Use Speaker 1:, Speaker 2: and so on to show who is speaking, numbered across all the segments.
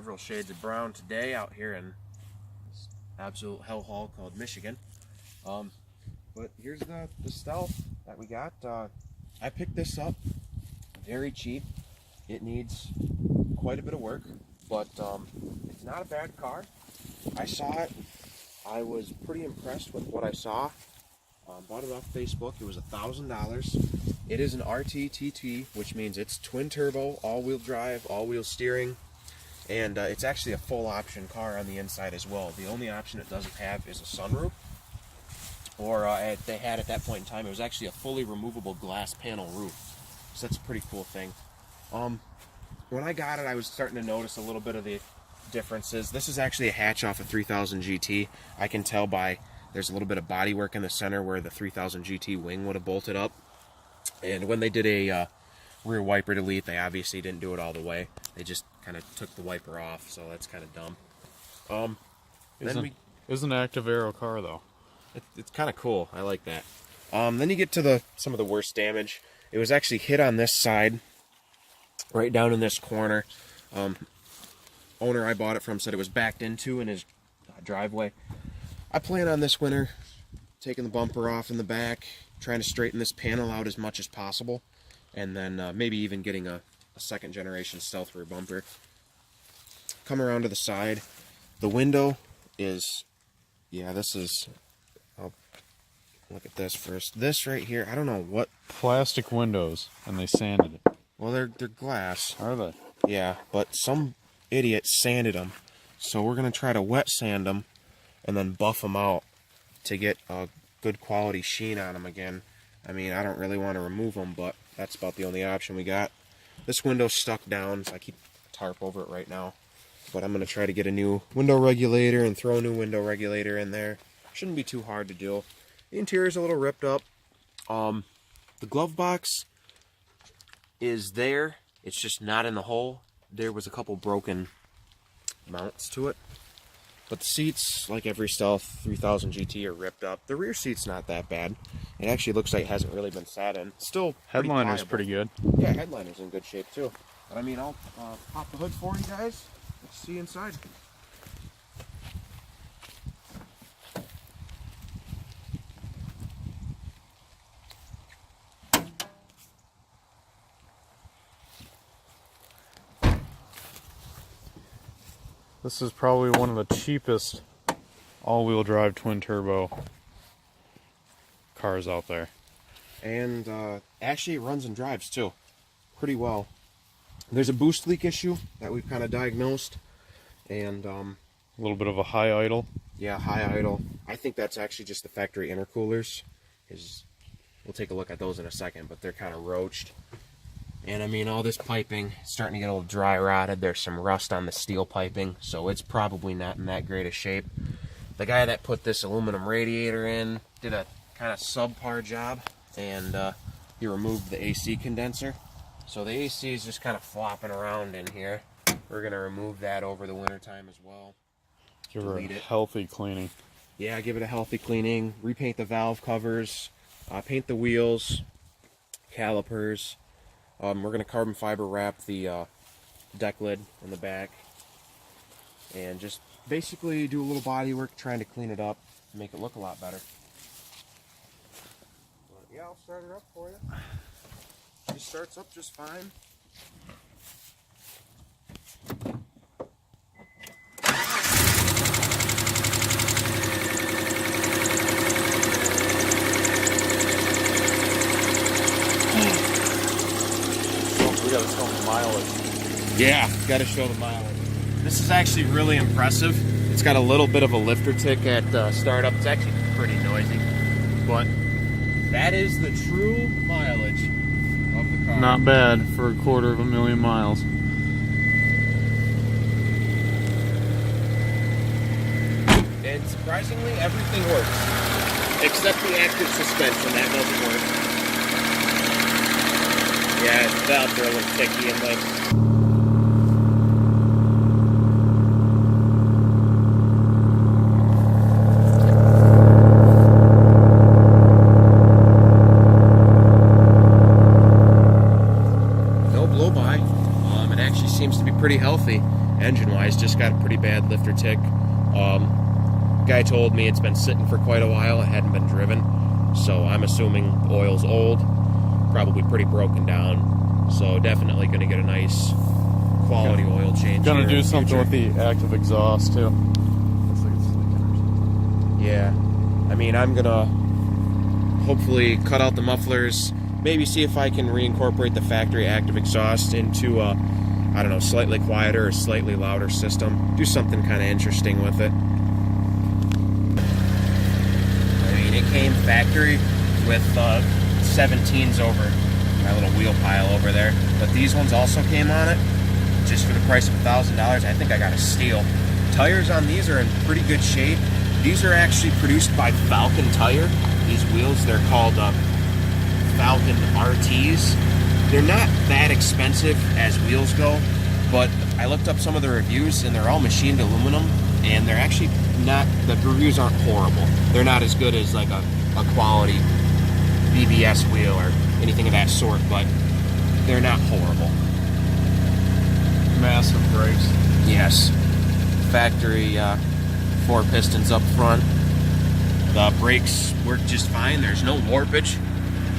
Speaker 1: several shades of brown today out here in this absolute hellhole called Michigan. But here's the Stealth that we got. I picked this up very cheap. It needs quite a bit of work, but it's not a bad car. I saw it. I was pretty impressed with what I saw. Bought it off Facebook. It was $1,000. It is an RTTT, which means it's twin turbo, all-wheel drive, all-wheel steering, and it's actually a full option car on the inside as well. The only option it doesn't have is a sunroof, or they had at that point in time, it was actually a fully removable glass panel roof. So that's a pretty cool thing. When I got it, I was starting to notice a little bit of the differences. This is actually a hatch off a 3000 GT. I can tell by there's a little bit of body work in the center where the 3000 GT wing would have bolted up. And when they did a rear wiper delete, they obviously didn't do it all the way. They just kind of took the wiper off, so that's kind of dumb.
Speaker 2: Is an active aero car though.
Speaker 1: It's kind of cool. I like that. Then you get to some of the worst damage. It was actually hit on this side, right down in this corner. Owner I bought it from said it was backed into in his driveway. I plan on this winter taking the bumper off in the back, trying to straighten this panel out as much as possible, and then maybe even getting a second generation Stealth rear bumper. Come around to the side. The window is, yeah, this is, I'll look at this first. This right here, I don't know what.
Speaker 2: Plastic windows, and they sanded it.
Speaker 1: Well, they're glass.
Speaker 2: Are they?
Speaker 1: Yeah, but some idiot sanded them. So we're going to try to wet sand them and then buff them out to get a good quality sheen on them again. I mean, I don't really want to remove them, but that's about the only option we got. This window's stuck down, so I keep a tarp over it right now. But I'm going to try to get a new window regulator and throw a new window regulator in there. Shouldn't be too hard to do. The interior's a little ripped up. The glove box is there. It's just not in the hole. There was a couple broken mounts to it. But the seats, like every Stealth 3000 GT, are ripped up. The rear seat's not that bad. It actually looks like it hasn't really been sat in. Still
Speaker 2: Headliner's pretty good.
Speaker 1: Yeah, headliner's in good shape too. But I mean, I'll pop the hood for you guys. Let's see inside.
Speaker 2: This is probably one of the cheapest all-wheel drive twin turbo cars out there.
Speaker 1: And actually it runs and drives too pretty well. There's a boost leak issue that we've kind of diagnosed, and
Speaker 2: a little bit of a high idle.
Speaker 1: Yeah, high idle. I think that's actually just the factory intercoolers. We'll take a look at those in a second, but they're kind of roached. And I mean, all this piping is starting to get a little dry rotted. There's some rust on the steel piping, so it's probably not in that great a shape. The guy that put this aluminum radiator in did a kind of subpar job, and he removed the AC condenser. So the AC is just kind of flopping around in here. We're going to remove that over the winter time as well.
Speaker 2: Give her a healthy cleaning.
Speaker 1: Yeah, give it a healthy cleaning. Repaint the valve covers, paint the wheels, calipers. We're going to carbon fiber wrap the deck lid in the back, and just basically do a little body work trying to clean it up, make it look a lot better. But yeah, I'll start it up for you. It starts up just fine.
Speaker 2: We gotta show them the mileage.
Speaker 1: Yeah, gotta show the mileage. This is actually really impressive. It's got a little bit of a lifter tick at startup. It's actually pretty noisy, but that is the true mileage of the car.
Speaker 2: Not bad for 250,000 miles.
Speaker 1: And surprisingly, everything works. Except the active suspension, that doesn't work. Yeah, the valves are a little ticky and like. No blow by. It actually seems to be pretty healthy engine-wise. wise, just got a pretty bad lifter tick. Guy told me it's been sitting for quite a while, it hadn't been driven, so I'm assuming the oil's old, probably pretty broken down, so definitely going to get a nice quality oil change.
Speaker 2: Gonna do
Speaker 1: in the
Speaker 2: something with
Speaker 1: future.
Speaker 2: the active exhaust too. Looks like it's leaking or something.
Speaker 1: Yeah, I mean, I'm gonna hopefully cut out the mufflers, maybe see if I can reincorporate the factory active exhaust into a, I don't know, slightly quieter or slightly louder system. Do something kind of interesting with it. I mean, it came factory with 17s over my little wheel pile over there, but these ones also came on it, just for the price of $1,000. I think I got a steal. Tires on these are in pretty good shape. These are actually produced by Falcon Tire. These wheels, they're called Falcon RTs. They're not that expensive as wheels go, but I looked up some of the reviews and they're all machined aluminum, and they're actually not, the reviews aren't horrible. They're not as good as like a quality BBS wheel or anything of that sort, but they're not horrible.
Speaker 2: Massive brakes.
Speaker 1: Yes. Factory 4 pistons up front. The brakes work just fine. There's no warpage.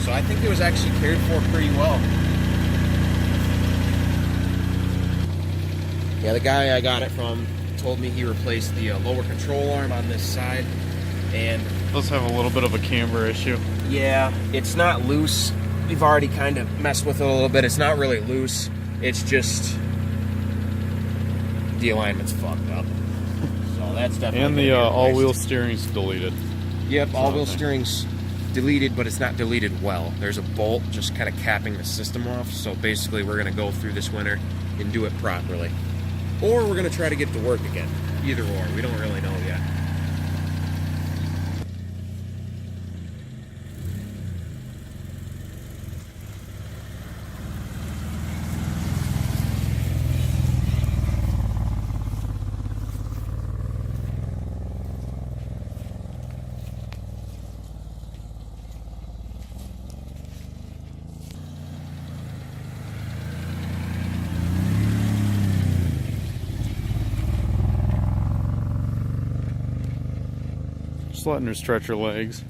Speaker 1: So I think it was actually cared for pretty well. Yeah, the guy I got it from told me he replaced the lower control arm on this side. And
Speaker 2: Does have a little bit of a camber issue.
Speaker 1: yeah, it's not loose. We've already kind of messed with it a little bit. It's not really loose. It's just the alignment's fucked up. So that's definitely.
Speaker 2: And the all-wheel steering's deleted.
Speaker 1: Yep, all-wheel
Speaker 2: I think.
Speaker 1: steering's deleted, but it's not deleted well. There's a bolt just kind of capping the system off. So basically, we're gonna go through this winter and do it properly, or we're gonna try to get it to work again. Either or, we don't really know yet.
Speaker 2: Just letting her stretch her legs.